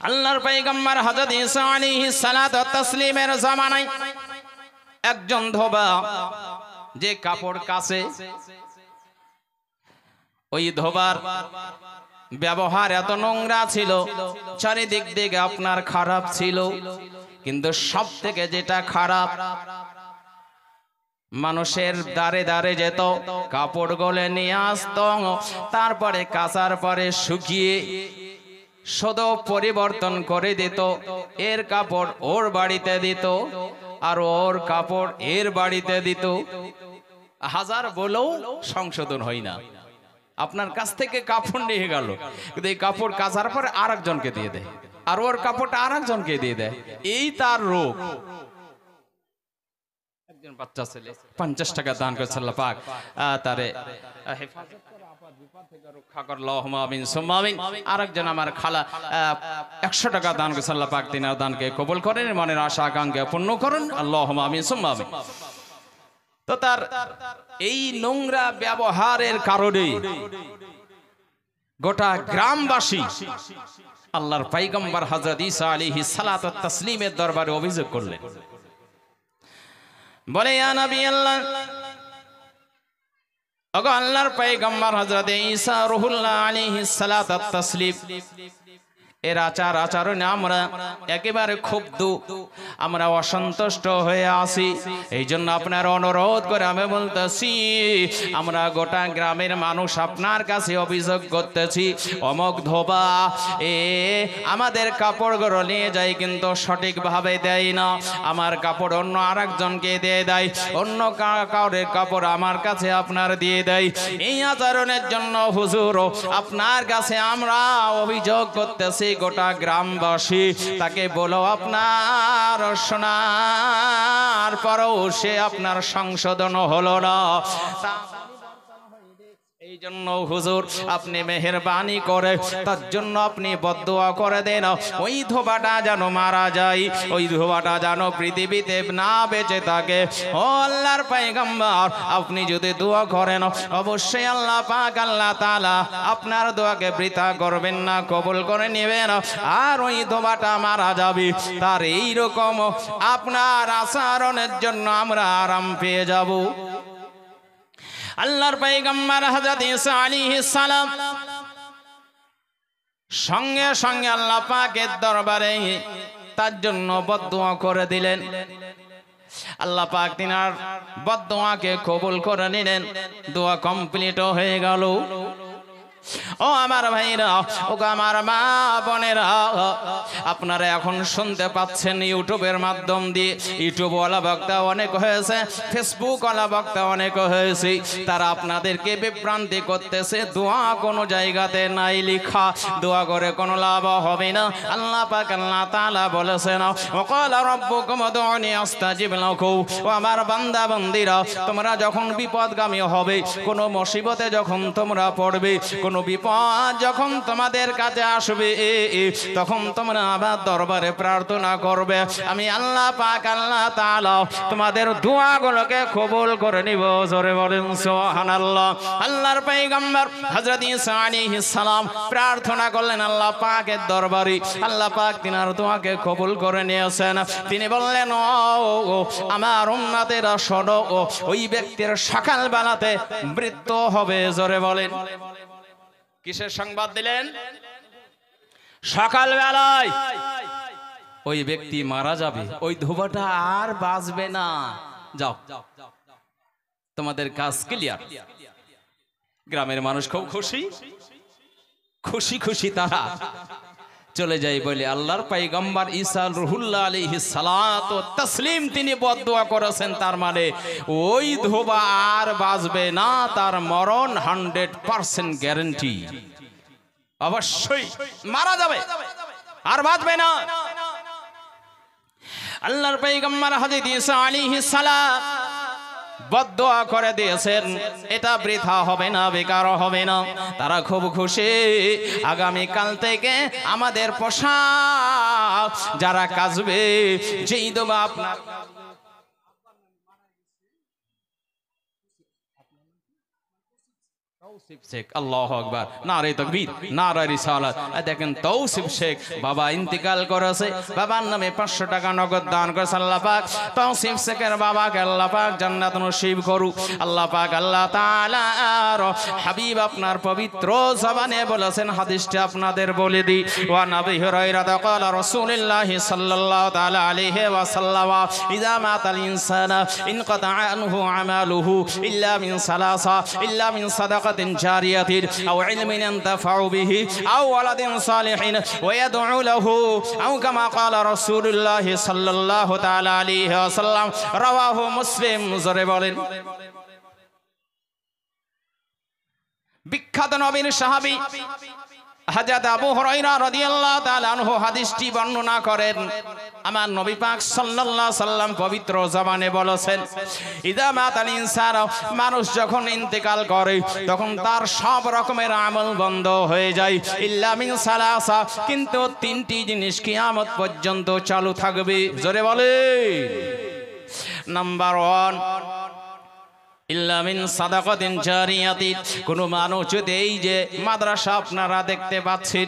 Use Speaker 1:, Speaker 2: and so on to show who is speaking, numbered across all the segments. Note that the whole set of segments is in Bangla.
Speaker 1: আল্লাহর পয়গম্বর হযরত ঈসা আলাইহিস সালাতু ওয়াত তাসলিমের জামানায় একজন ধোবা যে কাপড় কাচে, ওই ধোবার ব্যবহার এত নোংরা ছিল, চারিদিক থেকে আপনার খারাপ ছিল। কিন্তু সব থেকে যেটা খারাপ, মানুষের দ্বারে দ্বারে যেত, কাপড় গলে নিয়ে আসত, তারপরে কাচার পরে শুকিয়ে শুধু পরিবর্তন করে দিত। এর কাপড় ওর বাড়িতে দিত, আর ওর কাপড় এর বাড়িতে দিত। হাজার বলেও সংশোধন হয় না। আপনার কাছ থেকে কাপড় নিয়ে গেল, কিন্তু এই কাপড় কাচার পরে আর একজনকে দিয়ে দেয়, আর ওর কাপড়টা আর একজনকে দিয়ে দেয়। এই তার রোগ। একজন বাচ্চা ছেলে 50 টাকা দান করেছে আল্লাহ পাক তারে হেফাজত করে, আপদ বিপদ থেকে রক্ষা করে, আল্লাহুম্মা আমিন সুম্মা আমিন। আরেকজন আমার খালা 100 টাকা দান করেছে আল্লাহ পাক তিনার দানকে কবুল করেন, মনের আশা আকাঙ্ক্ষা পূর্ণ করেন, আল্লাহুম্মা আমিন সুম্মা আমিন। তো তার এই নোংরা ব্যবহারের কারণে গোটা গ্রামবাসী আল্লাহর পয়গম্বর হযরত ঈসা আলাইহিস সালাতু ওয়াত তাসলিমের দরবারে অভিযোগ করলেন। বলে, ইয়া নবী আল্লাহ, ওগো আল্লাহর পয়গম্বর হযরত ঈসা রুহুল্লাহ আলাইহিস সালাতু ওয়াত তাসলিম, এর আচার আচরণে আমরা একেবারে ক্ষুব্ধ, আমরা অসন্তুষ্ট হয়ে আছি। এই জন্য আপনার অনুরোধ করে আমি বলতেছি, আমরা গোটা গ্রামের মানুষ আপনার কাছে অভিযোগ করতেছি, অমক ধোবা আমাদের কাপড়গুলো নিয়ে যায়, কিন্তু সঠিকভাবে দেয় না। আমার কাপড় অন্য আরেকজনকে দিয়ে দেয়, অন্য কাউরের কাপড় আমার কাছে আপনার দিয়ে দেয়। এই আচরণের জন্য হুজুর আপনার কাছে আমরা অভিযোগ করতেছি। গোটা গ্রামবাসী তাকে বলো, আপনার শোনার পরও সে আপনার সংশোধন হলো না। এই জন্য হুজুর আপনি মেহেরবানি করে তার জন্য আপনি বদদোয়া করে দেন, ওই ধোবাটা যেন মারা যায়, ওই ধোবাটা যেন পৃথিবীতে না বেঁচে থাকে। ও আল্লাহর পয়গম্বর, আপনি যদি দোয়া করেন অবশ্যই আল্লাহ পাক আল্লাহ তাআলা আপনার দোয়াকে বৃথা করবেন না, কবুল করে নেবেন, আর ওই ধোবাটা মারা যাবে। তার এই রকম আপনার আচরণের জন্য আমরা আরাম পেয়ে যাব। আল্লাহর পয়গম্বর হযরত ঈসা আলাইহিস সালাম সঙ্গে সঙ্গে আল্লাহ পাকের দরবারে তার জন্য বদদোয়া করে দিলেন। আল্লাহ পাক তিনার বদদোয়াকে কবুল করে নিলেন। দোয়া কমপ্লিট হয়ে গেল। ও আমার ভাইরা, ও আমার মা বোনেরা, আপনারা এখন শুনতে পাচ্ছেন ইউটিউবের মাধ্যম দিয়ে। ইউটিউবওয়ালা বক্তা অনেক হয়েছে, ফেসবুকওয়ালা বক্তা অনেক হয়েছে, তারা আপনাদেরকে বিভ্রান্তি করতেছে। দোয়া কোনো জায়গাতে নাই লেখা, দোয়া করে কোনো লাভ হবে না। আল্লাহ পাক আল্লাহ তাআলা বলেছেন, ওয়াকালা রাব্বুকুম উদউনি আস্তাজিব লাকুম। ও আমার বান্দা বান্দীরা, তোমরা যখন বিপদগামী হবে, কোনো মুসিবতে যখন তোমরা পড়বে, কোন বিপদ যখন তোমাদের কাছে আসবে, তখন তোমরা আমার দরবারে প্রার্থনা করবে। আমি আল্লাহ পাক আল্লাহ তাআলা তোমাদের দোয়াগুলোকে কবুল করে নিব। জোরে বলেন সুবহানাল্লাহ। আল্লাহর পয়গম্বর হযরত ঈসা আলাইহিস সালাম প্রার্থনা করলেন আল্লাহ পাকের দরবারে। আল্লাহ পাক তিনার দোয়াকে কবুল করে নিয়েছেন। তিনি বললেন, ও আমার উম্মতেরা শোনো, ওই ব্যক্তির সকালবেলাতে মৃত্যু হবে। জোরে বলেন। কিসের সংবাদ দিলেন? সকালবেলায় ওই ব্যক্তি মারা যাবে, ওই ধোবাটা আর বাঁচবে না। যাও, তোমাদের কাজ ক্লিয়ার। গ্রামের মানুষ খুব খুশি, খুশি খুশি তারা চলে যায়। বলে আল্লাহর পয়গম্বর ঈসা রুহুল্লাহ আলাইহিস সালাতু ওয়াত তাসলিম তিনি বদদোয়া করেছেন, তার মানে ওই ধোবা আর বাঁচবে না, তার মরণ 100% গ্যারান্টি। অবশ্যই মারা যাবে, আর বাঁচবে না। আল্লাহর পয়গম্বর হযরত ঈসা আলাইহিস সালাম বদদোয়া করে দিয়েছেন, এটা বৃথা হবে না, বেকার হবে না। তারা খুব খুশি। আগামী কাল থেকে আমাদের পোশাক যারা কাচবে, যেই দোবা আপনার শেখ, আল্লাহু আকবার, নারে তাকবীর, নারে রিসালাত। দেখেন তৌসিফ শেখ বাবা ইন্তেকাল করেছে, বাবার নামে 500 টাকা নগদ দান করেছে আল্লাহ পাক। তৌসিফ শেখের বাবাকে আল্লাহ পাক জান্নাত নসিব করুক আল্লাহ পাক। আল্লাহ তাআলা আর হাবিব আপনার পবিত্র জবানে বলেছেন, হাদিসটা আপনাদের বলে দিই। ওয়া নবী হুরায়রা ক্বালা রাসূলুল্লাহ সাল্লাল্লাহু তাআলা আলাইহি ওয়াসাল্লাম, ইযা মাতাল ইনসানা ইনকাতা আনহু আমালুহু ইল্লা মিন সালাসা, ইল্লা মিন সাদাকাতিন জারিয়াতিন আও ইলমিন ইয়ানতাফাউ বিহি আও ওয়ালাদিন সালিহিন ওয়া ইয়াদউ লাহু আও কামা ক্বালা রাসূলুল্লাহ সাল্লাল্লাহু তাআলা আলাইহি ওয়াসাল্লাম। রাওয়াহু মুসলিম। জোরে বলেন। বিখ্যাত নবীর সাহাবী হযরত আবু হুরায়রা রাদিয়াল্লাহু তাআলা আনহু হাদিসটি বর্ণনা করেন। আমার নবী পাক সাল্লাল্লাহু আলাইহি সাল্লাম পবিত্র জবানে বলেছেন, ইযা মাতাল ইনসান, মানুষ যখন ইন্তেকাল করে তখন তার সব রকমের আমল বন্ধ হয়ে যায়, ইল্লা মিন সালাসা, কিন্তু 3টি জিনিস কিয়ামত পর্যন্ত চালু থাকবে। জোরে বলে। নাম্বার 1, ইল্লা মিন সাদাকাতিন জারিয়াতিন। কোন মানুষ যদি, এই যে মাদ্রাসা আপনারা দেখতে পাচ্ছেন,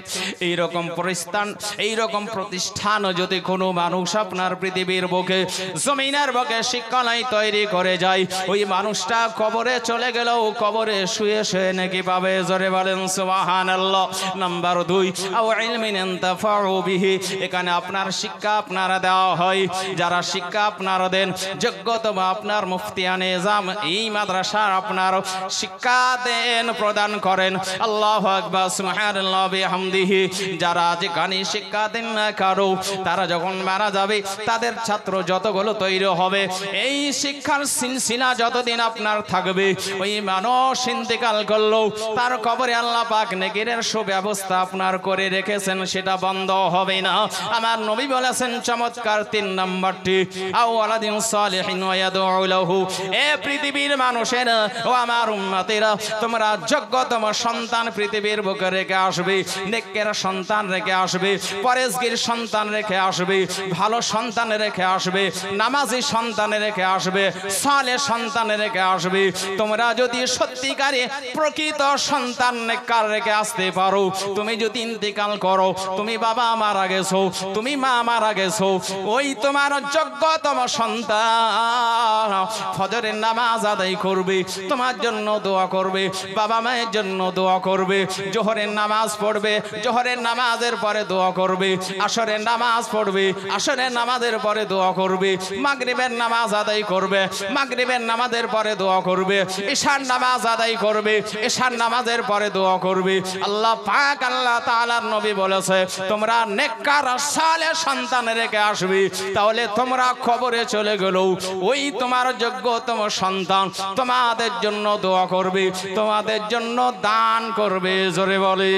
Speaker 1: এইরকম প্রতিষ্ঠান যদি কোনো মানুষ আপনার পৃথিবীর বুকে, জমিনের বুকে শিক্ষালয় তৈরি করে যায়, ওই মানুষটা কবরে চলে গেলেও কবরে শুয়ে শুয়ে নাকি পাবে। জোরে বলেন সুবহানাল্লাহ। নাম্বার 2, আও ইলমিন ইয়ানতাফাউ বিহি। এখানে আপনার শিক্ষা আপনারা দেওয়া হয়, যারা শিক্ষা আপনারা দেন, যোগ্যতম আপনার মুফতিয়ানে নিজাম এই মাদ্রাসার আপনার শিক্ষা দেন, প্রদান করেন। আল্লাহু আকবার, সুবহানাল্লাহ বিহামদিহি। যারা যেখানে শিক্ষা দেন না কারো, তারা যখন মারা যাবে তাদের ছাত্র যতগুলো তৈরি হবে, এই শিক্ষার সিলসিলা যতদিন আপনার থাকবে, ওই মানুষ ইন্তেকাল করলো তার কবরে আল্লাহ পাক নেকির সুব্যবস্থা আপনার করে রেখেছেন, সেটা বন্ধ হবে না। আমার নবী বলেছেন চমৎকার 3 নম্বরটি, আও ওয়ালাদিন সালিহিন ওয়া ইয়াদউ লাহু। এ পৃথিবীর মানুষেরা ও আমার উম্মতেরা, তোমরা যোগ্যতম সন্তান পৃথিবীর বুকে রেখে আসবে, নেকের সন্তান রেখে আসবে, পরেজগার সন্তান রেখে আসবে, ভালো সন্তান রেখে আসবে, নামাজি সন্তান রেখে আসবে, সালেহ সন্তান রেখে আসবে। তোমরা যদি সত্যিকারে প্রকৃত সন্তান নেককার রেখে আসতে পারো, তুমি যদি ইন্তেকাল করো, তুমি বাবা মারা গেছো, তুমি মা মারা গেছো, ওই তোমার যোগ্যতম সন্তান ফজরের নামাজ আদায় করবে, তোমার জন্য দোয়া করবে, বাবা মায়ের জন্য দোয়া করবে, জোহরের নামাজ পড়বে, জোহরের নামাজের পরে দোয়া করবে, আসরের নামাজ পড়বে, আসরের নামাজের পরে দোয়া করবে, মাগরিবের নামাজ আদায় করবে, মাগরিবের নামাজের পরে দোয়া করবে, ইশার নামাজ আদায় করবে, ইশার নামাজের পরে দোয়া করবে। আল্লাহ পাক আল্লাহ তাআলার নবী বলেছে, তোমরা নেককার সালেহ সন্তান রেখে আসবে, তাহলে তোমরা কবরে চলে গেলেও ওই তোমার যোগ্যতম সন্তান তোমাদের জন্য দোয়া করবে, তোমাদের জন্য দান করবে। জোরে বলে।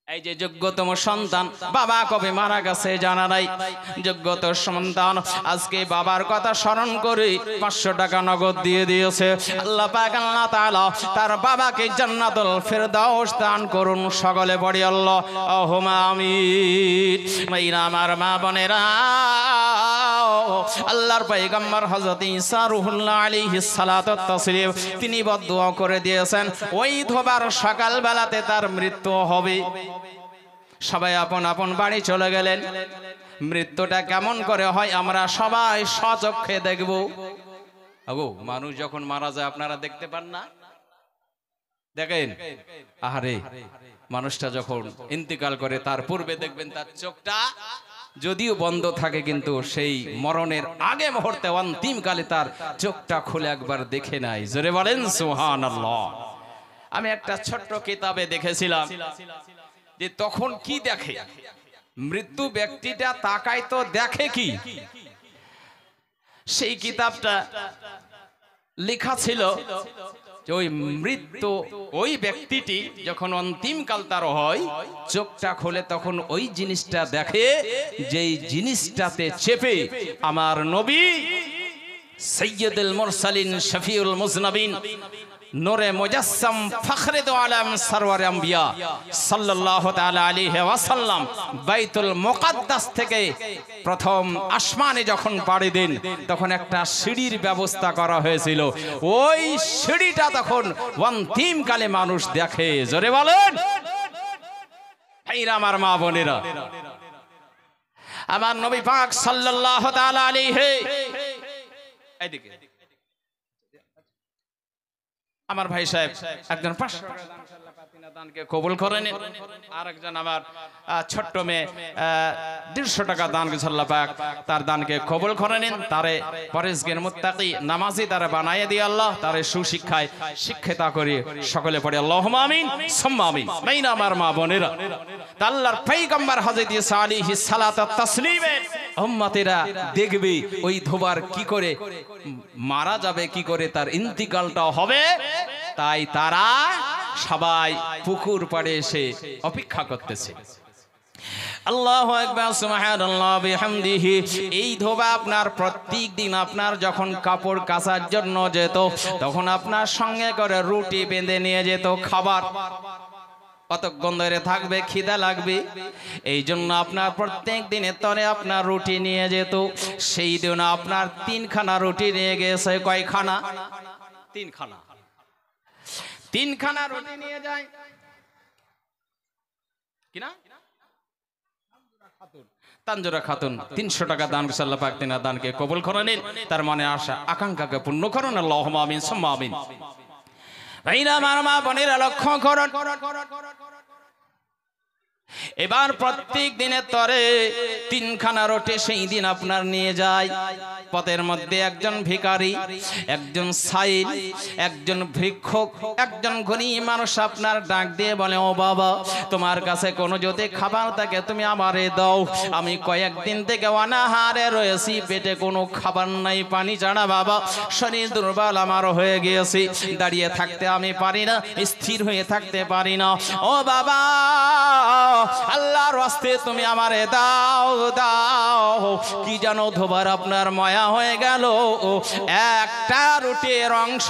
Speaker 1: এই যে যোগ্যতম সন্তান, বাবা কবে মারা গেছে জানা নাই, যোগ্যতম সন্তান আজকে বাবার কথা স্মরণ করে 500 টাকা নগদ দিয়ে দিয়েছে। আল্লাহ পাক আল্লাহ তাআলা তার বাবাকে জান্নাতুল ফেরদাউস দান করুন। সকলে পড়ি আল্লাহুম্মা আমিন। মাইরা আমার মা বোনেরা, আল্লাহর পয়গম্বর হযরত ঈসা রূহুল্লাহ আলাইহিস সালাতু ওয়াত তাসলিম, তিনি বদদুয়া করে দিয়েছেন, ওই ধোবার সকাল বেলাতে তার মৃত্যু হবে। সবাই আপন আপন বাড়ি চলে গেলেন। মৃত্যুটা কেমন করে হয় আমরা সবাই স্বচক্ষে দেখব। আগো মানুষ যখন মারা যায় আপনারা দেখতে পান না? দেখেন, আহারে মানুষটা যখন ইন্তেকাল করে তার পূর্বে দেখবেন তার চোখটা যদিও বন্ধ থাকে, কিন্তু সেই মরণের আগে মুহূর্তে অন্তিম কালে তার চোখটা খুলে একবার দেখে নাই। জোরে বলেন সুবহানাল্লাহ। আমি একটা ছোট্ট কিতাবে দেখেছিলাম যে তখন কি দেখে মৃত্যু, ব্যক্তিটা তাকায় তো দেখে কি, সেই কিতাবটা লেখা ছিল যে ওই মৃত্যু, ওই ব্যক্তিটি যখন অন্তিম কাল তার হয়, চোখটা খোলে তখন ওই জিনিসটা দেখে, যেই জিনিসটাতে চেপে আমার নবী সাইয়্যিদুল মুরসালিন শফিউল মুজনাবিন নূরে মুজাসসাম ফখরে দো আলম সরওয়ার আম্বিয়া সাল্লাল্লাহু তাআলা আলাইহি ওয়াসাল্লাম বাইতুল মুকাদ্দাস থেকে প্রথম আসমানে যখন পাড়ি দেন তখন একটা সিঁড়ির ব্যবস্থা করা হয়েছিল। ওই সিঁড়িটা তখন অন্তিমকালে মানুষ দেখে। জোরে বলেন ভাইরা, আমার মা বোনেরা, আমার নবী পাক সাল্লাল্লাহু তাআলা আলাইহি, এইদিকে আমার ভাই সাহেব একজন 500 টাকা দানকে কবুল করে নিন, আর একজন আমার ছোট্ট মেয়ে 150 টাকা দান করেছে, আল্লাহ পাক তার দানকে কবুল করে নিন, তারে পরেজগার মুত্তাকি নামাজি তারে বানায়ে দিয়ে আল্লাহ তারে সুশিক্ষায় শিক্ষিতা করে সকলে পড়ে আল্লাহুম্মা আমিন সুম্মা আমিন। মাইনা আমার মা বোনেরা, আল্লাহর পয়গম্বর হযরত ঈসা আলাইহিস সালাতু ওয়াত তাসলিমের উম্মতেরা দেখবে ওই ধোবার কি করে মারা যাবে, কি করে তার ইন্তিকালটা হবে, তাই তারা সবাই পুকুর পাড়ে এসে অপেক্ষা করতেছে। আল্লাহু আকবার, সুবহানাল্লাহ বিহামদিহি। এই ধোবা আপনার প্রত্যেক দিন আপনার যখন কাপড় কাচার জন্য যেত তখন আপনার সঙ্গে করে রুটি বেঁধে নিয়ে যেত খাবার। কতক্ষণ ধরে থাকবে, খিদা লাগবে, এই জন্য আপনার প্রত্যেক দিনের তরে আপনার রুটি নিয়ে যেত। সেই দিন আপনার 3খানা রুটি নিয়ে গেছে। কয়খানা? 3খানা। 3খানা রুটি নিয়ে যায় কিনা তানজুরা খাতুন 300 টাকা দান করেছে, আল্লাহ পাক তিনার দানকে কবুল করে নিন, তার মনে আশা আকাঙ্ক্ষাকে পূর্ণ করুন। আল্লাহুম্মা আমিন সুম্মা আমিন। ভাইরা আমার মা বোনেরা লক্ষ্য করুন, এবার প্রত্যেক দিনের তরে 3খানা রুটি সেই দিন আপনার নিয়ে যায়। পথের মধ্যে একজন ভিখারি, একজন সাইল, একজন ভিক্ষুক, একজন গরীব মানুষ আপনার ডাক দিয়ে বলে, ও বাবা, তোমার কাছে কোনো যদি খাবার থাকে তুমি আমারে দাও, আমি কয়েকদিন থেকে অনাহারে রয়েছি, পেটে কোনো খাবার নাই, পানি ছাড়া বাবা শরীর দুর্বল আমার হয়ে গিয়েছি, দাঁড়িয়ে থাকতে আমি পারি না, স্থির হয়ে থাকতে পারি না, ও বাবা আল্লাহর ওয়াস্তে তুমি আমারে দাও দাও। কি জানো ধোবার আপনার মায়া হয়ে গেল, একটা রুটির অংশ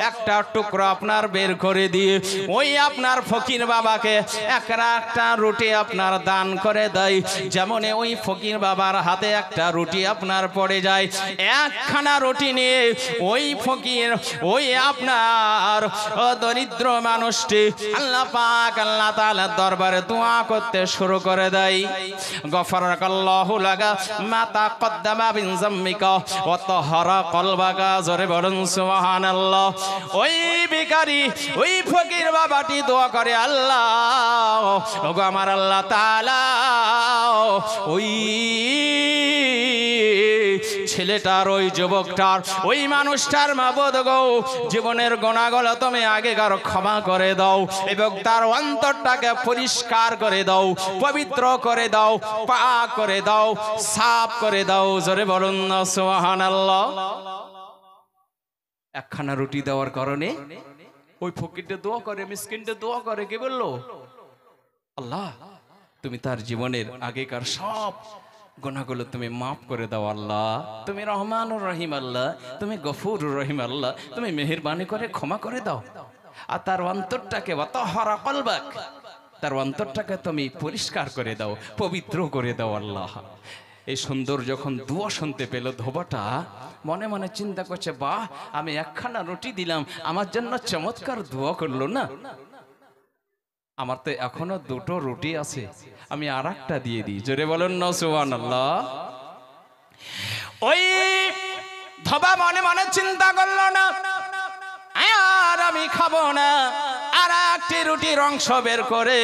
Speaker 1: একটা টুকরো আপনার বের করে দিয়ে ওই আপনার ফকির বাবাকে একটা রুটি আপনার দান করে দেয়। যেমন ওই ফকির বাবার হাতে একটা রুটি আপনার পড়ে যায়, 1খানা রুটি নিয়ে ওই ফকির ওই আপনার দরিদ্র মানুষটি আল্লাহ পাক আল্লাহ তাআলার দরবারে দোয়া করতে শুরু করে দেয়। গফরাকাল্লাহু লাকা মা তাকদ্দামা মিন যামমিকা ওয়া তাহারা কলবাকা। জোরে বলুন সুবহানাল্লাহ। ওই ভিখারি ওই ফকির বাবাটি দোয়া করে, আল্লাহ ওগো আমার আল্লাহ তাআলা, ওই ছেলেটার ওই যুবকটার ওই মানুষটার মাবুদ গো জীবনের গুনাহগুলো তুমি আগেকার ক্ষমা করে দাও এবং তার অন্তরটাকে পরিষ্কার করে দাও, পবিত্র করে দাও, পাক করে দাও, সাফ করে দাও। জোরে বলুন না সুবহানাল্লাহ। 1খানা রুটি দেওয়ার কারণে ওই ফকিরটা দোয়া করে, মিসকিনটা দোয়া করে, কি বললো, আল্লাহ তুমি তার জীবনের আগেকার সব গুনাহগুলো তুমি মাফ করে দাও আল্লাহ, তুমি রহমানুর রহিম আল্লাহ, তুমি গফুরুর রহিম আল্লাহ, তুমি মেহেরবানি করে ক্ষমা করে দাও। আর তার অন্তরটাকে ওয়াতাহারা কলবাক, তার অন্তরটাকে তুমি পরিষ্কার করে দাও, পবিত্র করে দাও আল্লাহ। এই সুন্দর যখন দোয়া শুনতে পেল ধোবাটা মনে মনে চিন্তা করছে, বাহ, আমি 1খানা রুটি দিলাম, আমার জন্য চমৎকার দোয়া করলো না, আমার তো এখনো 2টো রুটি আছে, আমি আরেকটা দিয়ে দিই। জোরে বলুন না সুবহানাল্লাহ। ওই ধোবা মনে মনে চিন্তা করলো না, আর আমি খাবো না, আর একটি রুটির অংশ বের করে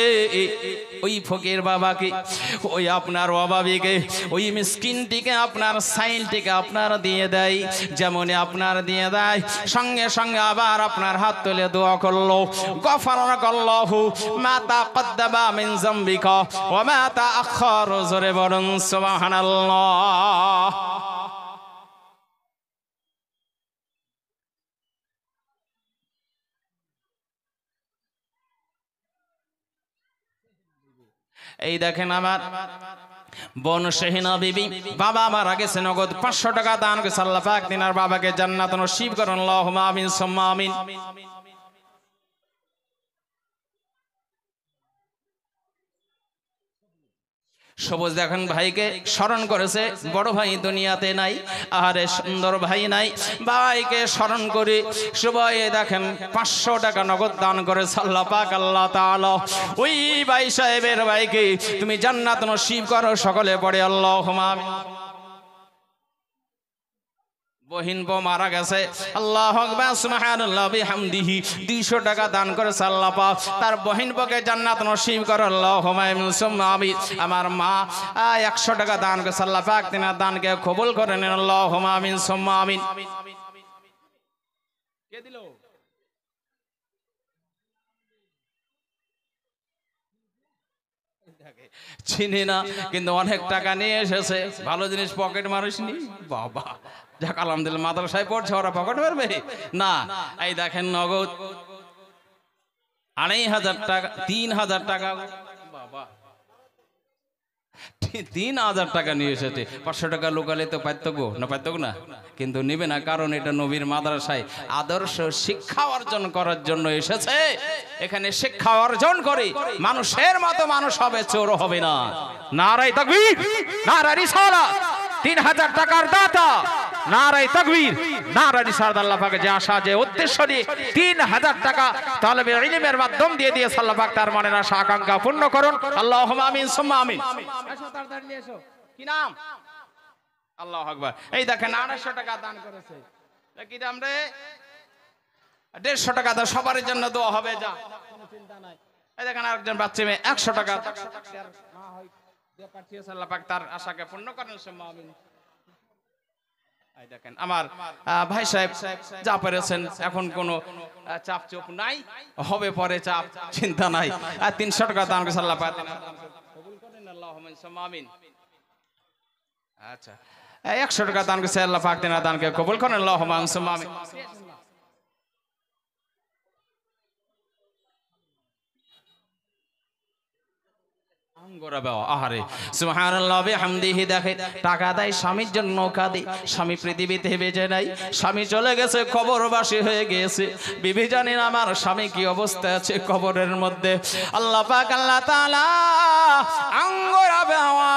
Speaker 1: ওই ফকির বাবাকে, ওই আপনার অভাবীকে, ওই মিসকিনটিকে, আপনার সাইলটিকে আপনার দিয়ে দেয়। যেমন আপনার দিয়ে দেয় সঙ্গে সঙ্গে আবার আপনার হাত তুলে দোয়া করলো, গফরাকাল্লাহু মা তাকদ্দামা মিন যামবিকা ওয়া মা তাআখার। জোরে বলুন সুবহানাল্লাহ। এই দেখেন আমার বোন শাহিনা বিবি, বাবা মারা গেছে, নগদ 500 টাকা দান করেছে, আল্লাহ পাক তিনার বাবাকে জান্নাত নসিব করুন। আল্লাহুম্মা আমিন সুম্মা আমিন। সবুজ দেখেন ভাইকে স্মরণ করেছে, বড় ভাই দুনিয়াতে নাই, আহারে সুন্দর ভাই নাই, ভাইকে স্মরণ করে সবাই দেখেন 500 টাকা নগদ দান করে আল্লাহ পাক আল্লাহ তাআলা ওই ভাই সাহেবের ভাইকে তুমি জান্নাত নসিব করো, সকলে পড়ে আল্লাহুম্মা আমিন। বহিন বউ মারা গেছে, আল্লাহু আকবার সুবহানাল্লাহ বিহামদিহি 200 টাকা দান করে আল্লাহ পাক তার বহিন বউকে জান্নাত নসিব করে আল্লাহুম্মা আমিন সুম্মা আমিন। আমার মা 100 টাকা দান করে আল্লাহ পাক তিনার দানকে কবুল করে নেন আল্লাহুম্মা আমিন সুম্মা আমিন। কে দিল? চিনি না, কিন্তু অনেক টাকা নিয়ে এসেছে, ভালো জিনিস পকেট মারিসনি বাবা। যাক আলহামদুলিল্লাহ, মাদ্রাসায় পড়ছে, ওরা পকেট মারবে না। এই দেখেন নগদ 2500 টাকা, 3000 টাকা বাবা, 3000 টাকা নিয়ে এসেছে। 500 টাকা লোকালে তো পাইতগো না, পাইতগো না, কিন্তু নিবে না, কারণ এটা নবীর মাদ্রাসায় আদর্শ শিক্ষা অর্জন করার জন্য এসেছে। এখানে শিক্ষা অর্জন করে মানুষের মতো মানুষ হবে, চোর হবে না। নারায়ে তাকবীর, নারায়ে রিসালাত। 3000 টাকার দাতা, নারায়ে তাকবীর, নারায়ে রিসালাত। আল্লাহ পাকের যে আশা, যে উদ্দেশ্য নিয়ে 3000 টাকা তালেবে ইলমের মাধ্যম দিয়ে আল্লাহ পাক তার মনের আশা আকাঙ্ক্ষা পূর্ণ করুন আল্লাহুম্মা আমিন সুম্মা আমিন। কি নাম? আল্লাহু আকবার। এই দেখেন 800 টাকা দান করেছে, কি দাম রে? 150 টাকা দাও, সবার জন্য দোয়া হবে, যা কোনো চিন্তা নাই। এই দেখেন আরেকজন বাচ্চা মেয়ে 100 টাকা না হয় দিয়ে পাঠিয়েছে, আল্লাহ পাক তার আশাকে পূর্ণ করেন সুম্মা আমিন। এই দেখেন আমার ভাই সাহেব যা পেরেছেন, এখন কোনো চাপ চোপ নাই, হবে পরে চাপ, চিন্তা নাই। আর 300 টাকা দান করেছে, আল্লাহ পাক কবুল করেন আল্লাহুম্মা সুম্মা আমিন। আচ্ছা, 100 টাকা দান করেছে, আল্লাহ পাক তিনার দানকে কবুল করেন আল্লাহুম্মা সুম্মা আমিন। আহারে সুবহানাল্লাহ বিহামদিহি। দেখে টাকা দেয় স্বামীর জন্য, কাঁদে স্বামী পৃথিবীতে বেঁচে নাই, স্বামী চলে গেছে, কবরবাসী হয়ে গেছে। বিবি জানেন আমার স্বামী কি অবস্থা আছে কবরের মধ্যে। আল্লাহ পাক আল্লাহ তাআলা আঙ্গুরা বাবা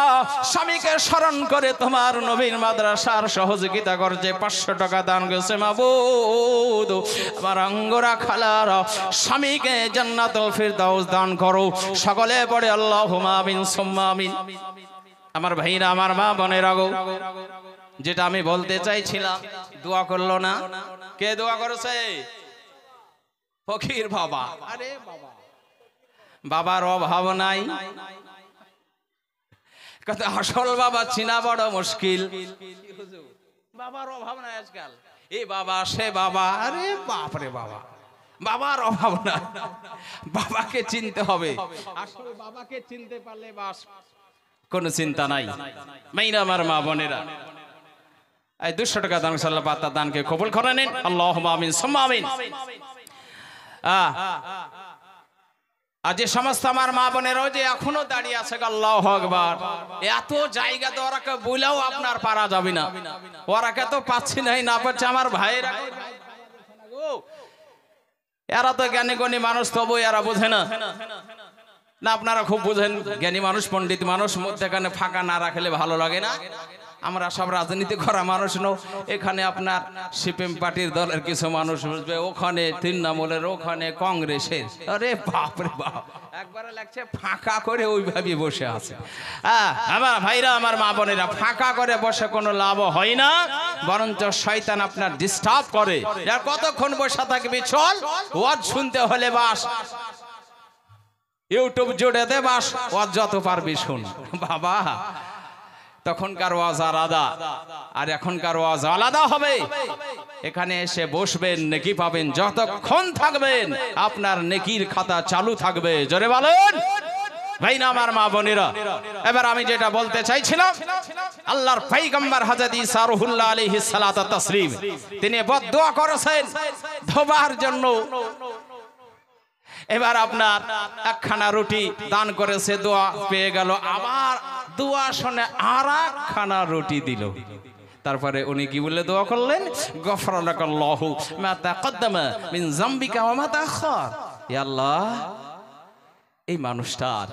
Speaker 1: স্বামীকে স্মরণ করে তোমার নবীর মাদ্রাসার সহযোগিতা করছে, 500 টাকা দান করেছে। মাবুদ আমার আঙ্গুরা খালার স্বামীকে জান্নাতুল ফিরদাউস দান করো, সকলে পড়ে আল্লাহুম্মা আমিন সুম্মা আমিন। আমার ভাইরা, আমার মা বোনেরা গো, যেটা আমি বলতে চাইছিলাম, দোয়া করলো না? কে দোয়া করেছে? ফকির বাবা। আরে বাবা, বাবার অভাব নাই, কত আসল বাবা চিনা বড় মুশকিল। বাবার অভাব নাই আজকাল, এই বাবা সে বাবা, আরে বাপ রে বাবা, বাবার অভাব না, বাবাকে চিনতে হবে। আসলে বাবাকে চিনতে পারলে বাস কোনো চিন্তা নাই। মাইরা আমার মা বোনেরা, এই 200 টাকা দান আল্লাহ পাক তার দানকে কবুল করে নিন আল্লাহুম্মা আমিন সুম্মা আমিন। আর যে সমস্ত আমার মা বোনেরাও যে এখনো দাঁড়িয়ে আছে, আল্লাহু আকবার, এত জায়গা তো ওরাকে বইলেও আপনার পারা যাবে না, ওরাকে তো পাচ্ছি নাই, না পাচ্ছে আমার ভাইয়েরা। এরা তো জ্ঞানী গণী মানুষ, তবু এরা বোঝে না। না আপনারা খুব বুঝেন, জ্ঞানী মানুষ, পণ্ডিত মানুষ, মধ্যেখানে ফাঁকা না রাখলে ভালো লাগে না। আমরা সব রাজনীতি করা মানুষ নও। এখানে আপনার সিপিএম পার্টির দলের কিছু মানুষ বুঝবে, ওখানে তৃণমূলের, ওখানে কংগ্রেসের। আরে বাপ রে বাপ, একবারে লাগছে ফাঁকা করে ওইভাবে বসে আছে। আমার ভাইরা, আমার মা বোনেরা, ফাঁকা করে বসে কোনো লাভ হয় না, বরঞ্চ শয়তান আপনার ডিস্টার্ব করে। যার কতক্ষণ বসে থাকবি, চল ওয়াজ শুনতে হলে বাস, ইউটিউব জুড়ে দে বাস, ওয়াজ যত পারবি শুন। বাবা, তখনকার ওয়াজ আলাদা আর এখনকার ওয়াজ আলাদা হবে। এখানে এসে বসবেন, নেকি পাবেন, যতক্ষণ থাকবেন আপনার নেকির খাতা চালু থাকবে। জোরে বলেন ভাই না আমার মা বোনেরা। এবার আমি যেটা বলতে চাইছিলাম, আল্লাহর পয়গম্বর হযরত ঈসা রুহুল্লাহ আলাইহিস সালাতু তাসলিম, তিনি বদদোয়া করেছেন ধোবার জন্য। এবার আপনার একখানা রুটি দান করেছে, দোয়া পেয়ে গেল, আবার দোয়া শুনে আর একখানা রুটি দিল। তারপরে উনি কি বলে দোয়া করলেন? গফরা লাকাল্লাহু মা তাকদ্দামা মিন যামবিকা ওয়া মা তাআখার। হে আল্লাহ, এই মানুষটার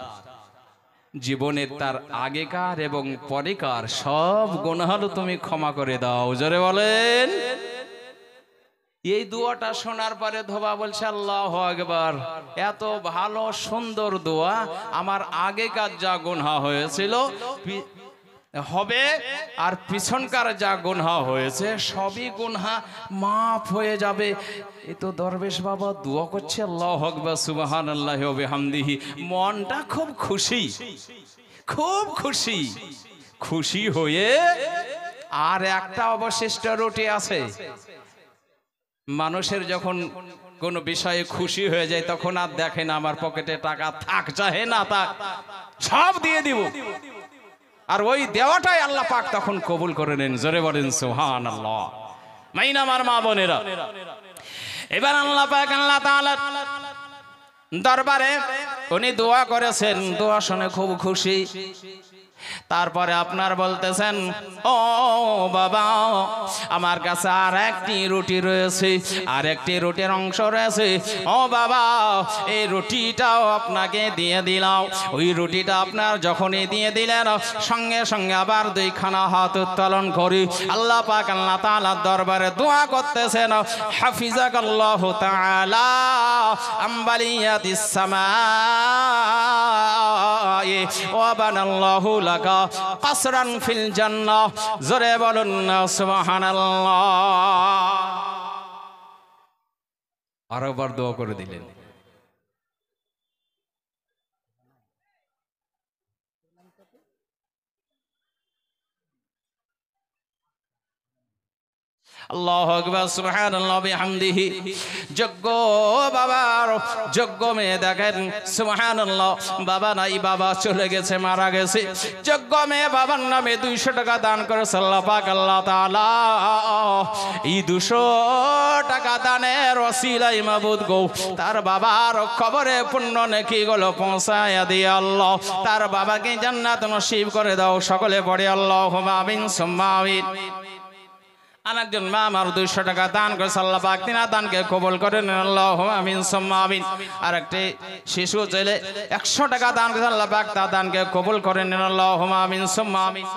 Speaker 1: জীবনের তার আগেকার এবং পরেকার সব গুনাহ তুমি ক্ষমা করে দাও। জোরে বলেন। এই দোয়াটা শোনার পরে ধোবা বলছে আল্লাহু আকবার, এত ভালো সুন্দর দোয়া, আমার আগেকার যা গুনাহ হয়েছিল হবে আর পিছনকার যা গুনাহ হয়েছে সবই গুনাহ মাফ হয়ে যাবে। এ তো দরবেশ বাবা দোয়া করছে আল্লাহু আকবার সুবহানাল্লাহি ওয়া বিহামদিহি। মনটা খুব খুশি, খুব খুশি। খুশি হয়ে আর একটা অবশিষ্ট রুটি আছে। মানুষের যখন কোনো বিষয়ে খুশি হয়ে যায় তখন আর দেখে না আমার পকেটে টাকা থাক চাহে না থাক, সব দিয়ে দিব। আর ওই দেওয়াটাই আল্লাহ পাক তখন কবুল করে নেন। জোরে বলেন সুবহানাল্লাহ। মাইনা আমার মা বোনেরা, এবার আল্লাহ পাক আল্লাহ তাআলা দরবারে উনি দোয়া করেছেন, দোয়া শুনে খুব খুশি। তারপরে আপনার বলতেছেন ও বাবা, আমার কাছে আর একটি রুটি রয়েছে, আর একটি রুটির অংশ রয়েছে। ও বাবা, এই রুটিটাও আপনাকে দিয়ে দিলাম। ওই রুটিটা আপনার যখনই দিয়ে দিলেন সঙ্গে সঙ্গে আবার দুইখানা হাত উত্তোলন করি আল্লাহ পাক আল্লাহ তাআলার দরবারে দোয়া করতেছেন, হাফিজাকাল্লাহু তাআলা আম্বালিয়াতিস সামাই ওয়া বানাল্লাহু লাকা কাসরান ফিল জান্নাহ। জোরে বলুন না সুবহানাল্লাহ। আরেকবার দোয়া করে দিলেন। আল্লাহু আকবার সুবহানাল্লাহ বিহামদিহি। যোগ্য বাবার যোগ্য মেয়ে দেখেন সুবহানাল্লাহ, বাবা নাই, বাবা চলে গেছে, মারা গেছে। যোগ্য মেয়ে বাবার নামে 200 টাকা দান করেছে আল্লাহ পাক আল্লাহ তাআলা। এই 200 টাকা দানের ওসিলায় মাবুদ গো তার বাবার কবরে পুণ্য নেকি গুলো পৌঁছায়া দিয়ে আল্লাহ তার বাবাকে জান্নাত নসিব করে দাও। সকলে পড়ে আল্লাহুম্মা আমিন সুম্মা আমিন। আরেকজন মা আমার 200 টাকা দান করেছে আল্লাহ পাক তিনার দানকে কবুল করে নেন আল্লাহুম্মা আমিন সুম্মা আমিন। আরেকটি শিশু ছেলে 100 টাকা দান করেছে আল্লাহ পাক তার দানকে কবুল করে নেন আল্লাহুম্মা আমিন সুম্মা আমিন।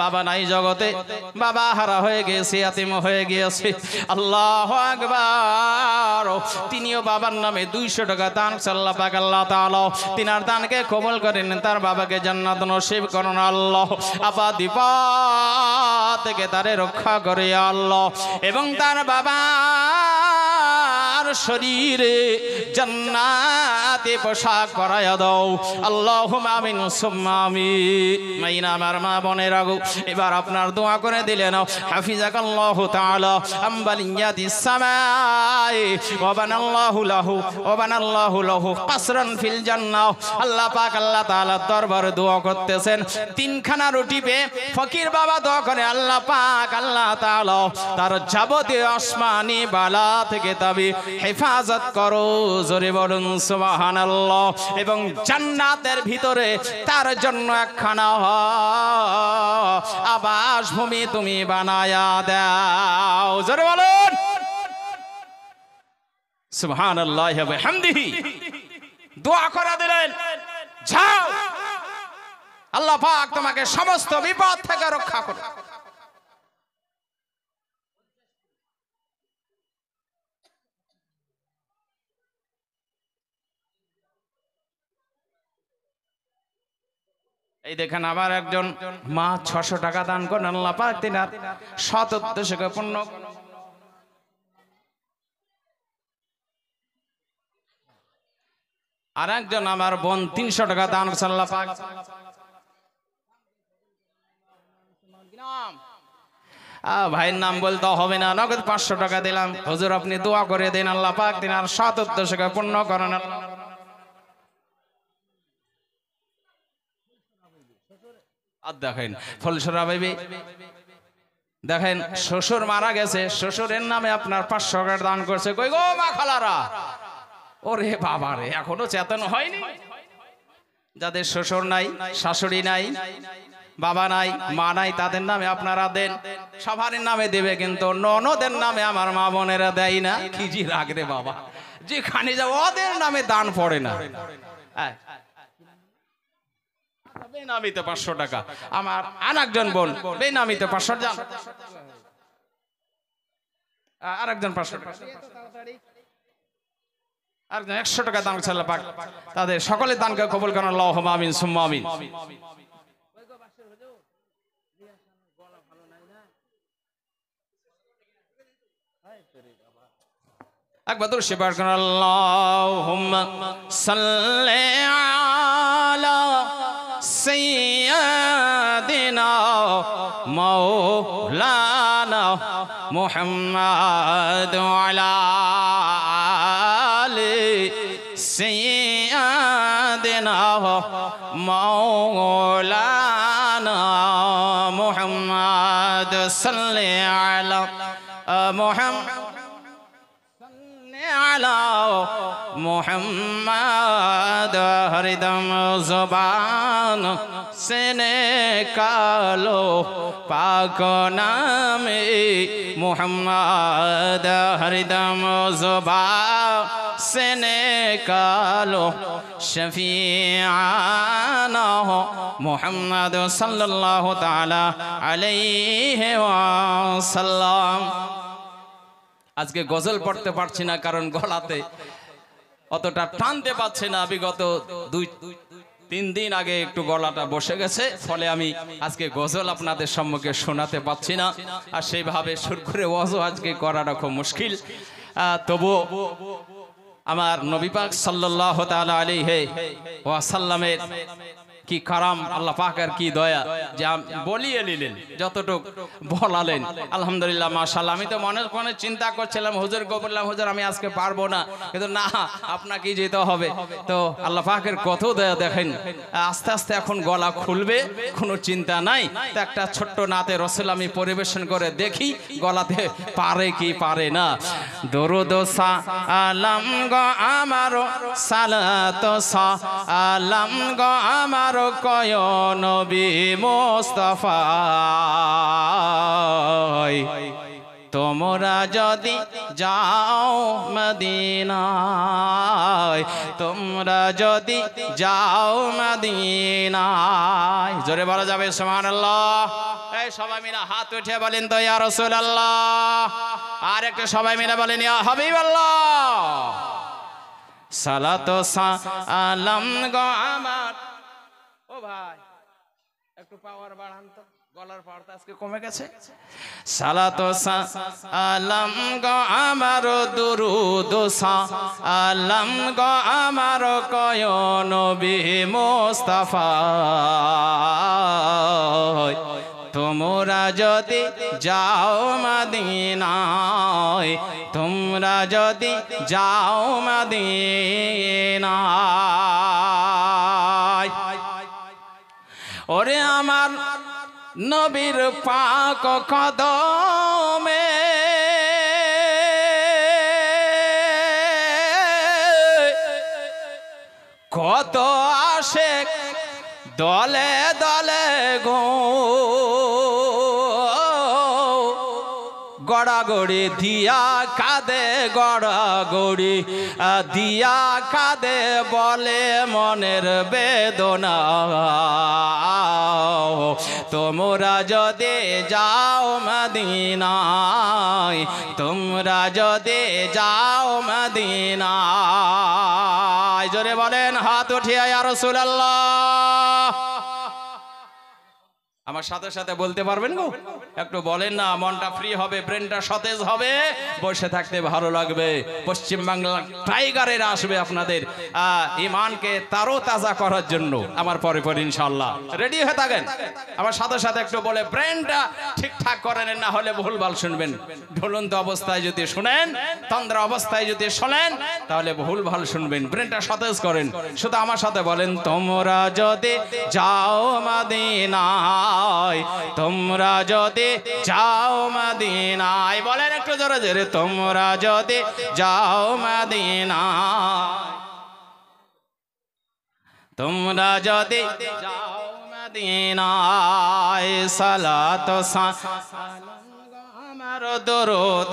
Speaker 1: বাবা নাই জগতে, বাবা হারা হয়ে গেছে, ইয়াতীম হয়ে গিয়েছে। আল্লাহু আকবার। তিনিও বাবার নামে 200 টাকা দান আল্লাহ পাক আল্লাহ তাআলা তিনার দানকে কবুল করেন, তার বাবাকে জান্নাত নসিব করুন আল্লাহ। আপাত বিপদ থেকে তারে রক্ষা করে আল্লাহ, এবং তার বাবা শরীরে জান্নাতে পোশাক পরায়া দাও আল্লাহুম্মা আমিন সুম্মা আমিন। মাইনা আমার মা বোনেরা গো, এবার আপনার দোয়া করে দিলেন, হাফিজাকাল্লাহু তাআলা আম্বালিয়াতিস সামাই ওয়া বানাল্লাহু লাহু কাসরান ফিল জান্নাহ। আল্লাহ পাক আল্লাহ তাআলার দরবারে দোয়া করতেছেন, 3খানা রুটি পেয়ে ফকির বাবা দোয়া করে আল্লাহ পাক আল্লাহ তাআলা তার যাবতীয় আসমানি বালা থেকে তবে হেফাজত করো। জোরে বলুন সুবহানাল্লাহ। এবং জান্নাতের ভিতরে তার জন্য একখানা আবাস ভূমি তুমি বানায়া দাও। জোরে বলুন সুবহানাল্লাহি ওয়া বিহামদিহি। দোয়া করে দিলেন, যাও আল্লাহ পাক তোমাকে সমস্ত বিপদ থেকে রক্ষা করুন। এই দেখেন আবার একজন মা 600 টাকা দান করেন আল্লাহ পাক তিনার সৎ উদ্দেশ্যকে পূর্ণ। আর একজন আমার বোন 300 টাকা দান করেন আল্লাহ পাক। ভাইয়ের নাম বলতে হবে না, নগদ 500 টাকা দিলাম। হুজুর আপনি দোয়া করে দেন আল্লাহ পাক তিনার সৎ উদ্দেশ্যকে পূর্ণ করেন। আর দেখেন ফলসরা ভাবি দেখেন শ্বশুর মারা গেছে, শ্বশুরের নামে আপনার 500 টাকা দান করছে। কই গো মা খালারা, ওরে বাবা রে, এখনো চেতন হয়নি। যাদের শ্বশুর নাই, শাশুড়ি নাই, বাবা নাই মা নাই তাদের নামে আপনারা দেন, সবারই নামে দেবে, কিন্তু ননদের নামে আমার মা বোনেরা দেয় না। কি জি রাগ রে বাবা, যেখানে যাও ওদের নামে দান পড়ে না। বেনামিতে 500 টাকা, আমার আরেকজন বোন বেনামিতে 500 যান, আরেকজন 500 টাকা, আরেকজন 100 টাকা দান করছে। আল্লাহ পাক তাদের সকলের দানকে কবুল করেন, আল্লাহুম্মা আমিন সুম্মা আমিন। একবার দরুদ শরীফ পাঠ করুন, আল্লাহুম্মা সাল্লি আলা সাইয়্যিদিনা মাওলানা মুহাম্মাদ ওয়া আলা আলি সাইয়্যিদিনা মাওলানা মুহাম্মাদ সাল্লি আলা মুহাম্মাদ على محمد हरदम ज़ुबान से निकालो पाक नामे मोहम्मद हरदम ज़ुबान से निकालो शफीआना मोहम्मद सल्लल्लाहु ताला अलैहि वसल्लम। আজকে গজল পড়তে পারছি না, কারণ গলাতে অতটা টানতে পারছি না। বিগত 2-3 দিন আগে একটু গলাটা বসে গেছে, ফলে আমি আজকে গজল আপনাদের সম্মুখে শোনাতে পারছি না। আর সেইভাবে সুর করে ওয়াজও আজকে করাটা খুব মুশকিল। তবু আমার নবী পাক সাল্লাল্লাহু তাআলা আলাইহি ওয়াসাল্লামের কি কারাম, আল্লাহ পাকের কি দয়া যে বলিয়ে নিলেন, যতটুক বলালেন আলহামদুলিল্লাহ মাশাআল্লাহ। আমি তো মনে মনে চিন্তা করছিলাম, হুজুরকে বললাম হুজুর আমি আজকে পারবো না, কিন্তু না আপনাকেই যেতে হবে। তো আল্লাহ পাকের কত দয়া দেখেন, আস্তে আস্তে এখন গলা খুলবে, কোনো চিন্তা নাই। তো একটা ছোট্ট নাতে রসুল আমি পরিবেশন করে দেখি গলাতে পারে কি পারে না। দরুদ সালাম গো আমার সালাত সালাম গো আমার কয় নবী মুস্তাফা, তোমরা যদি যাও মদিনায়, তোমরা যদি যাও মদিনায়, জোরে বলা যাবে সুবহানাল্লাহ। এই সবাই মিলে হাত উঠে বলেন তো ইয়া রাসূলুল্লাহ, আর একটু সবাই মিলে বলেন ইয়া হাবিবাল্লাহ। সালাত সালাম গো আমার, ও ভাই একটু পাওয়ার বাড়ান তো, গলার পাওয়ারটা আজকে কমে গেছে। সালাত সালাম গো আমার, দুরুদ সালাম গো আমার কয় নবী মুস্তাফা, তোমরা যদি যাও মদিনায়, তোমরা যদি যাও মদিনায়, ওরে আমার নবীর পাক কদমে কত আশিক দলে দলে গো, গড়াগড়ি দিয়া কাঁদে, গড়াগড়ি দিয়া কাঁদে, বলে মনের বেদনা, তোমরা যদি যাও মদিনায়, তোমরা যদি যাও মদিনায়, জোরে বলেন হাত উঠিয়া ইয়া রাসূলুল্লাহ। আমার সাথে সাথে বলতে পারবেন গো, একটু বলেন না, মনটা ফ্রি হবে, ব্রেনটা সতেজ হবে, বসে থাকতে ভালো লাগবে। পশ্চিম বাংলা টাইগারের আসবে আপনাদের ঈমানকে তারো তাজা করার জন্য। আমার পরে পরে ইনশাআল্লাহ রেডি হয়ে থাকেন। আমার সাথে সাথে একটু বলে ব্রেনটা ঠিকঠাক করেন, না হলে ভুলভাল শুনবেন। ঢুলন্ত অবস্থায় যদি শুনেন, তন্দ্রা অবস্থায় যদি শোনেন, তাহলে ভুলভাল শুনবেন। ব্রেনটা সতেজ করেন। শুধু আমার সাথে বলেন, তোমরা যদি যাও মদিনায়, তোমরা যদি যাও মদিনায়, বলেন একটু জোরে জোরে, তোমরা যদি যাও মদিনায়, তোমরা যদি যাও মদিনায় সালাত আমার দরুদ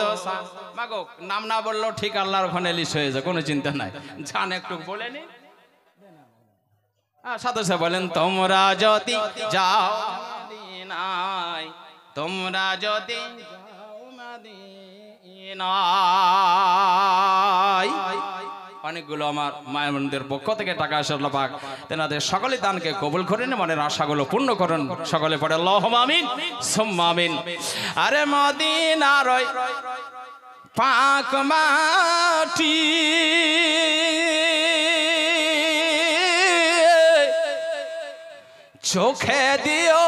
Speaker 1: মাগো নাম না বললেও ঠিক আল্লাহর ওখানে লিস্ট হয়ে যায়, কোনো চিন্তা নাই। জান একটু বলে নি সাথে সাথে বলেন তোমরা যদি যাও মদিনায়, তোমরা যদি যাও মদিনায়। অনেকগুলো আমার মায়ের বোনদের পক্ষ থেকে টাকা আসে, আল্লাহ পাক তেনাদের সকলে দানকে কবুল করেন, মনের আশাগুলো পূর্ণ করুন। সকলে পড়ে আল্লাহুম্মা আমিন সুম্মা আমিন। আরে মদিনার ওই পাক মাটি চোখে দিও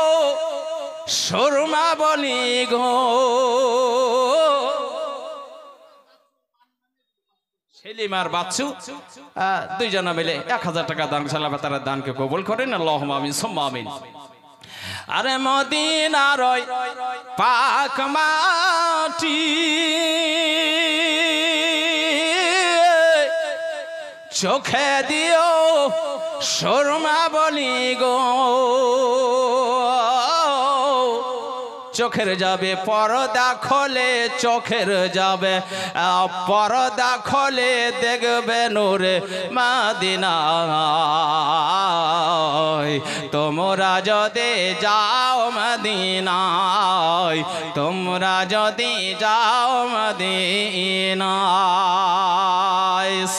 Speaker 1: সুরমা বলি গো, সেলিমার বাচ্চু দুইজনা মিলে 1000 টাকা দান করছে, আল্লাহ তাআলা দানকে কবুল করেন। আল্লাহুম্মা আমিন সুম্মা আমিন। আরে মদিনার ওই পাক মাটি চোখে দিও সুরমা বলি গো, চোখের যাবে পর্দা খোলে, চোখের যাবে পর্দা খোলে, দেখবে নূরে মদিনায়। তোমরা যদি যাও মদিনায়, তোমরা যদি যাও মদিনায়,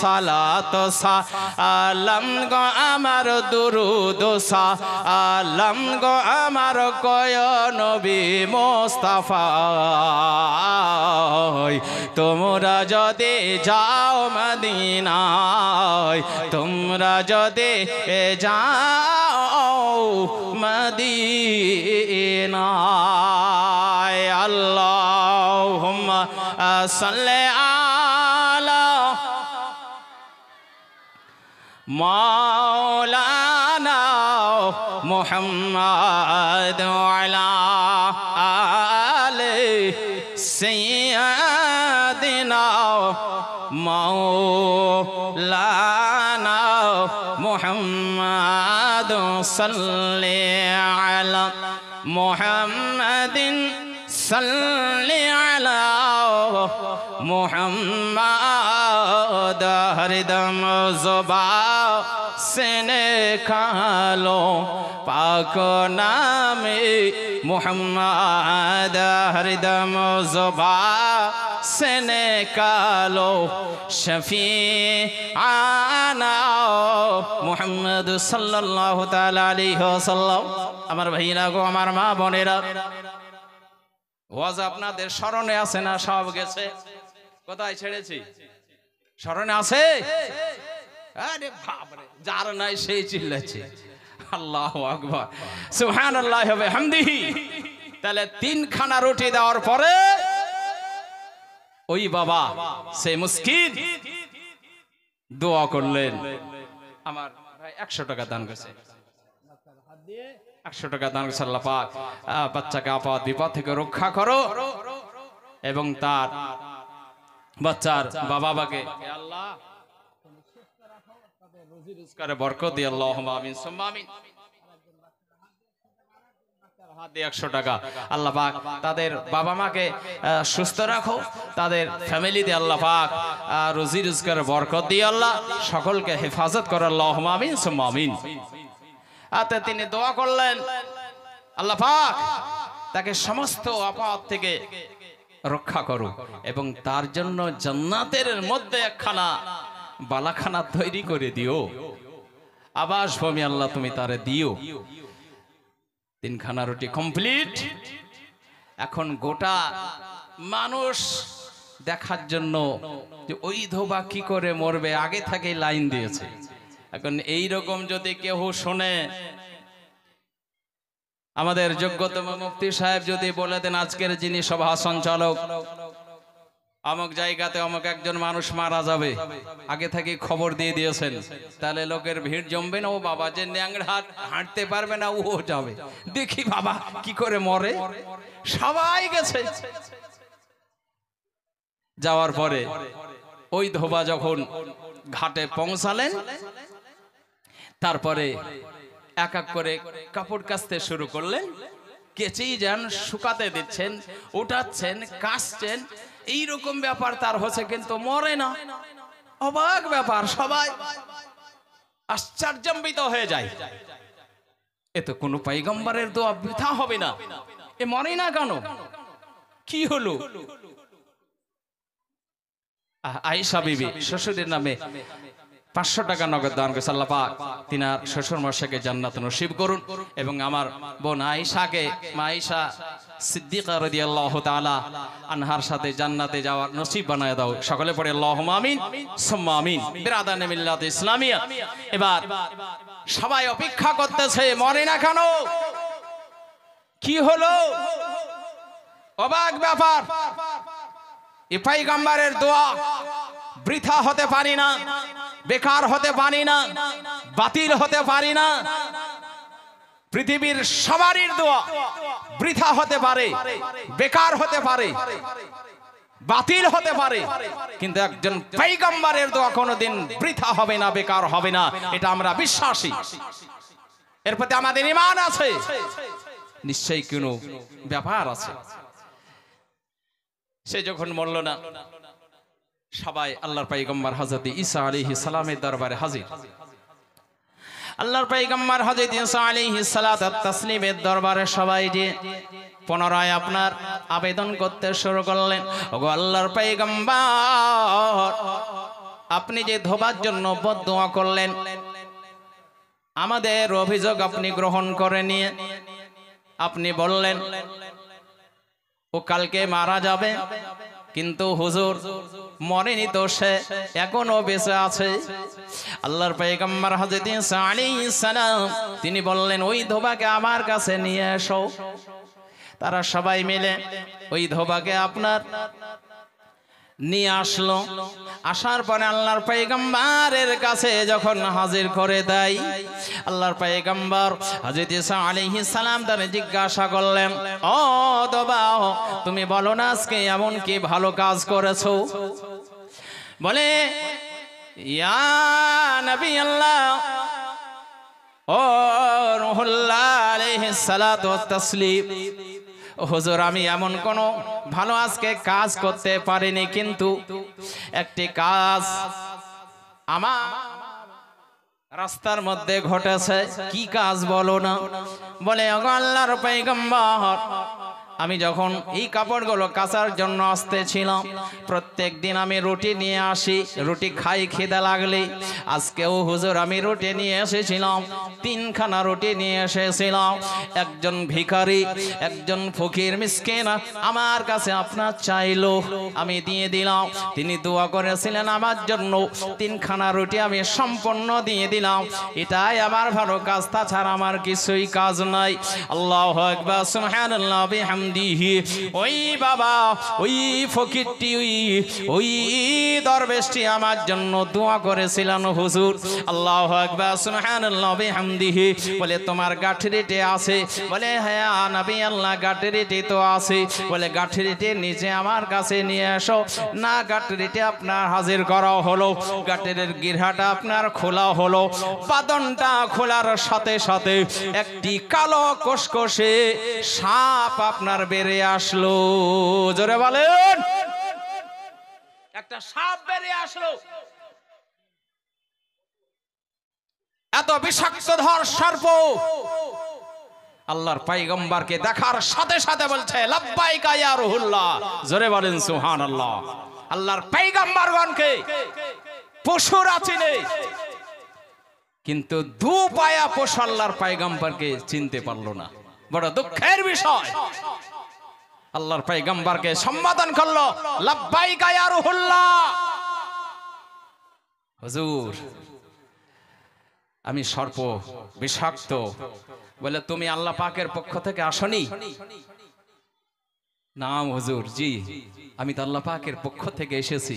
Speaker 1: সালাত সালাম গো আমার দুরুদ সালাম গো আমার কয় নবী মুস্তাফা। তোমরা যদি যাও মদিনায়, তোমরা যদি যাও মদিনায়। আল্লাহুম্মা সাল্লি আলা মাওলানা মুহাম্মাদ ওয়ালা আলি সাইয়্যিদিনা মাওলানা মুহাম্মাদ সাল্লি আলা মুহাম্মাদিন সাল্লি আলা মুহাম্মাদ। হরদম জুবা से निकालो पाक नामे मुहम्मद, हरदम जुबा से निकालो शफीआना मुहम्मद सल्लल्लाहु ताला अलैहि वसल्लम। আমার ভাইরা গো, আমার মা বোনেরা, ওয়াজ আপনাদের স্মরণে আছে না? সব গেছে? কোথায় ছেড়েছি? স্মরণে আছে? আরে বাপ রে, যার নাই সেই চিল্লাচ্ছে আল্লাহু আকবার সুবহানাল্লাহি ওয়া বিহামদিহি। তাহলে 3 খানা রুটি দেওয়ার পরে ওই বাবা সেই মুস্কিন দোয়া করলেন। আমার ভাই 100 টাকা দান করেছে, 100 টাকা দান করেছে। আল্লাহ পাক বাচ্চাকে আপদ বিপদ থেকে রক্ষা করো এবং তার বাচ্চার বাবাকে আল্লাহ রুজি রোজগারে বরকত দিয়ে আল্লাহুম্মা আমিন সুম্মা আমিন। হাত দিয়ে 100 টাকা। আল্লাহ পাক তাদের বাবা মাকে সুস্থ রাখো, তাদের ফ্যামিলিতে আল্লাহ পাক রুজি রোজগারে বরকত দিয়ে আল্লাহ সকলকে হেফাজত করো আল্লাহুম্মা আমিন সুম্মা আমিন। আতে তিনি দোয়া করলেন আল্লাহ পাক তাকে সমস্ত আপদ থেকে রক্ষা করো এবং তার জন্য জান্নাতের মধ্যে একখানা বালাখানা তৈরি করে দিও, আবাস ভূমি আল্লাহ তুমি তারে দিও। 3 খানা রুটি কমপ্লিট। এখন গোটা মানুষ দেখার জন্য যে ওই ধোবা কি করে মরবে আগে থেকে লাইন দিয়েছে। এখন এই রকম যদি কেউ শোনে, আমাদের যোগ্যতম মুফতি সাহেব যদি বলে দেন আজকের যিনি সভা সঞ্চালক অমুক জায়গাতে অমুক একজন মানুষ মারা যাবে, আগে থেকে খবর দিয়ে দিয়েছেন, তাহলে লোকের ভিড় জমবে না? ও বাবা যে ন্যাংড়া হাঁটতে পারবে না ও যাবে, দেখি বাবা কি করে মরে। সবাই গেছে। যাওয়ার পরে ওই ধোবা যখন ঘাটে পৌঁছালেন, তারপরে এক এক করে কাপড় কাচতে শুরু করলেন, কেচেই যান, শুকাতে দিচ্ছেন, উঠাচ্ছেন, কাচছেন, এইরকম ব্যাপার তার হচ্ছে, কিন্তু মরে না। অবাক ব্যাপার, সবাই আশ্চর্যান্বিত হয়ে যায়। এ তো কোনো পয়গম্বরের দোয়া বৃথা হবে না, এ মরে না কেন, কি হলো? আয়েশা বিবি শ্বশুরের নামে 500 টাকা নগদ দান করেছে। আল্লাহ পাক তিনার শ্বশুর মশাইকে জান্নাত নসিব করুন, এবং আমার বোন আয়েশাকে, মা আয়েশা সিদ্দিকা রাদিয়াল্লাহু তাআলা আনহার সাথে জান্নাতে যাওয়ার নসিব বানায় দাও। সকলে পড়ে আল্লাহুম্মা আমিন সুম্মা আমিন। বিরাদানে মিল্লাত ইসলামিয়া, এবার সবাই অপেক্ষা করতেছে, মরে না কেন, কি হলো? অবাক ব্যাপার, এই পয়গম্বরের দোয়া বৃথা হতে পারি না, বেকার হতে পারি না, বাতিল হতে পারি না। পৃথিবীর সবারই দোয়া বৃথা হতে পারে, বেকার হতে পারে, বাতিল হতে পারে, কিন্তু একজন পয়গম্বরের দোয়া কোনোদিন বৃথা হবে না, বেকার হবে না, এটা আমরা বিশ্বাসী। এর প্রতি আমাদের ঈমান আছে, নিশ্চয়ই কোনো ব্যাপার আছে। সে যখন মরল না, সবাই আল্লাহর পয়গম্বর হযরত ঈসা আলাইহিস সালামের দরবারে হাজির। আল্লাহর পয়গম্বর হযরত ঈসা আলাইহিস সালাতু ওয়াত তাসলিমের দরবারে সবাই যে পুনরায় আপনার আবেদন করতে শুরু করলেন, ওগো আল্লাহর পয়গম্বর, আপনি যে ধোবার জন্য বদদোয়া করলেন, আমাদের অভিযোগ আপনি গ্রহণ করে নিয়ে আপনি বললেন ও কালকে মারা যাবে, কিন্তু হুজুর মরেনি তো, সে এখনো বেঁচে আছে। আল্লাহর পয়গম্বর হযরত ঈসা আলাইহিস সালাম তিনি বললেন, ওই ধোবাকে আমার কাছে নিয়ে এসো। তারা সবাই মিলে ওই ধোবাকে আপনার নিয়ে আসলো। আসার পরে আল্লাহর পয়গম্বরের কাছে যখন হাজির করে দেয়, আল্লাহর পয়গম্বর হযরত ঈসা আলাইহিস সালাম তারে জিজ্ঞাসা করলেন, ও ধোবা, তুমি বলো না আজকে এমন কি ভালো কাজ করেছো? বলে, ইয়া নবী আল্লাহ, ও রূহুল্লাহ আলাইহিস সালাতু ওয়াত তাসলিম, হুজুর আমি এমন কোন ভালো আজকে কাজ করতে পারিনি, কিন্তু একটি কাজ আমার রাস্তার মধ্যে ঘটেছে। কি কাজ বলো না? বলে, ওগো আল্লাহর পয়গম্বর, আমি যখন এই কাপড়গুলো কাচার জন্য আসতেছিলাম, প্রত্যেক দিন আমি রুটি নিয়ে আসি, রুটি খাই খিদে লাগলে। আজকেও হুজুর আমি রুটি নিয়ে এসেছিলাম, 3খানা রুটি নিয়ে এসেছিলাম। একজন ভিখারি, একজন ফকির মিসকিন আমার কাছে আপনার চাইলো, আমি দিয়ে দিলাম। তিনি দোয়া করেছিলেন আমার জন্য, 3খানা রুটি আমি সম্পূর্ণ দিয়ে দিলাম। এটাই আমার ভালো কাজ, তাছাড়া আমার কিছুই কাজ নাই। আল্লাহু আকবার, সুবহানাল্লাহ বিহামদিহি। ওই বাবা, ওই ফকিরটি, ওই দরবেশটি আমার জন্য দোয়া করেছিলেন হুজুর। আল্লাহু আকবার, সুবহানাল্লাহ বিহামদিহি। বলে, তোমার গাঠরিটি আছে? বলে, হ্যাঁ নবী আল্লাহ, গাঠরিটি তো আছে। বলে, গাঠরিটি নিচে আমার কাছে নিয়ে এসো। না, গাঠরিটি আপনার হাজির করা হলো, গাঠরির গিরহাটা আপনার খোলা হলো। পাদনটা খোলার সাথে সাথে একটি কালো কসকসে সাপ আপনার বেরিয়ে আসলো। জোরে বলেন, একটা সাপ বেরিয়ে আসলো। এত বিষাক্ত ধর সর্প আল্লাহর পয়গম্বরকে দেখার সাথে সাথে বলছে, লাব্বাইকা ইয়া রূহুল্লাহ। জোরে বলেন সুবহানাল্লাহ। আল্লাহর পয়গম্বরগণকে পশুরা চিনে, কিন্তু দু পায়া পশু আল্লাহর পয়গম্বরকে চিনতে পারলো না। বড় দুঃখের বিষয়। আল্লাহর পয়গম্বরকে সম্বোধন করলো, লাব্বাইকা ইয়া রূহুল্লাহ। হুজুর আমি সর্প, বিষাক্ত। বলে, তুমি আল্লাহ পাকের পক্ষ থেকে আসনি? না হুজুর, জি আমি তো আল্লাহ পাকের পক্ষ থেকে এসেছি।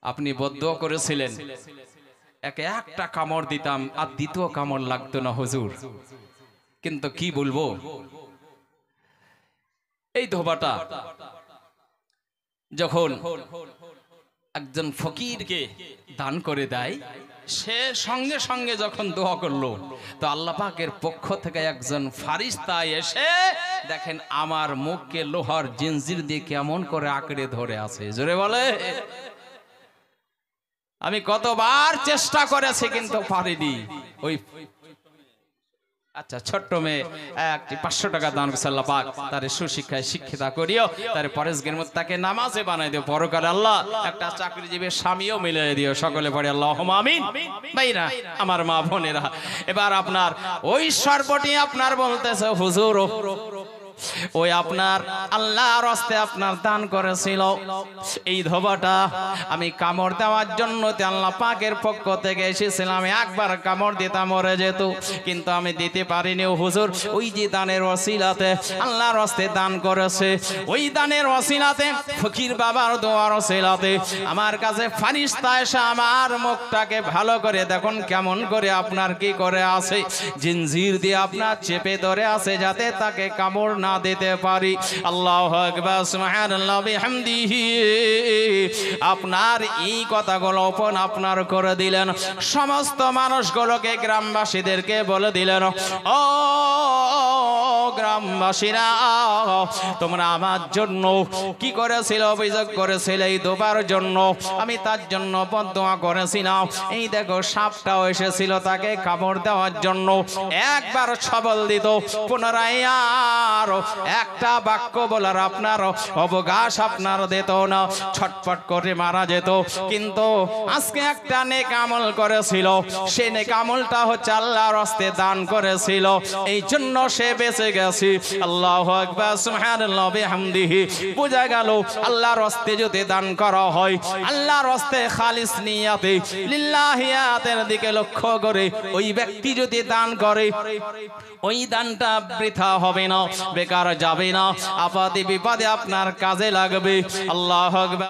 Speaker 1: আপনি বদদোয়া করেছিলেন একে একটা কামড় দিতাম, আর দ্বিতীয় কামড় লাগতো না হুজুর। কিন্তু কি বলবো, এই ধোবাটা যখন একজন ফকিরকে দান করে দেয়, সে সঙ্গে সঙ্গে যখন দোয়া করলো তো আল্লাহ পাকের পক্ষ থেকে একজন ফারিস্তা এসে দেখেন আমার মুখকে লোহার জিনজির দিয়ে কেমন করে আঁকড়ে ধরে আছে। জোরে বলে। আমি কতবার চেষ্টা করেছি কিন্তু পারিনি। ওই আচ্ছা ছোট্ট মেয়ে একটি 500 টাকা দান করছে আল্লাহ পাক তার সুশিক্ষায় শিক্ষিতা করিও, তার পরেশগির মধ্যে তাকে নামাজে বানাই দিও, পরকালে আল্লাহ একটা চাকরিজীবী স্বামীও মিলিয়ে দিও। সকলে পড়ে আল্লাহুম্মা আমিন। ভাইরা আমার মা বোনেরা, এবার আপনার ওই সর্বটি আপনার বলতেছে হুজুর ওই আপনার আল্লাহর রাস্তায় আপনার দান করেছিল এই ধোবাটা আমি কামড় দেওয়ার জন্য আল্লাহ পাকের পক্ষ থেকে এসেছিলাম, একবার কামড় দিতাম মরে যেত, কিন্তু আমি দিতে পারিনি হুজুর। ওই যে দানের ওসিলাতে আল্লাহর রাস্তায় দান করেছে, ওই দানের ওসিলাতে ফকির বাবার দোয়ার ওসিলাতে আমার কাছে ফারিস্তা এসে আমার মুখটাকে ভালো করে দেখুন কেমন করে আপনার কি করে আছে, জিনজির দিয়ে আপনার চেপে ধরে আছে যাতে তাকে কামড় না দিতে পারি। আল্লাহু আকবার সুবহানাল্লাহ বিহামদিহি। আপনার এই কথাগুলো ওপেন আপনার করে দিলেন, সমস্ত মানুষগুলোকে গ্রামবাসীদেরকে বলে দিলেন, ও গ্রামবাসীরা তোমরা আমার জন্য কি করেছিল, অভিযোগ করেছিল এই দোবার জন্য, আমি তার জন্য বদদোয়া করেছিলাম। এই দেখো সাপটাও এসেছিল তাকে কামড় দেওয়ার জন্য, একবার সবল দিত, পুনরায় আর একটা বাক্য বলার আপনার অবকাশ আপনার দিত না, ছটফট করে মারা যেত। কিন্তু আজকে একটা নেক আমল করেছিল, সে নেক আমলটা হচ্ছে আল্লাহর রাস্তায় দান করেছিল, এই জন্য সে বেঁচে গেছে। আল্লাহু আকবার সুবহানাল্লাহ বিহামদিহি। বোঝা গেল আল্লাহর রাস্তায় যদি দান করা হয়, আল্লাহর রাস্তায় খালিস নিয়াতে লিল্লাহিয়াতের দিকে লক্ষ্য করে ওই ব্যক্তি যদি দান করে, ওই দানটা বৃথা হবে না, বেকার যাবে না, আপদে বিপদে আপনার কাজে লাগবে। আল্লাহু আকবার।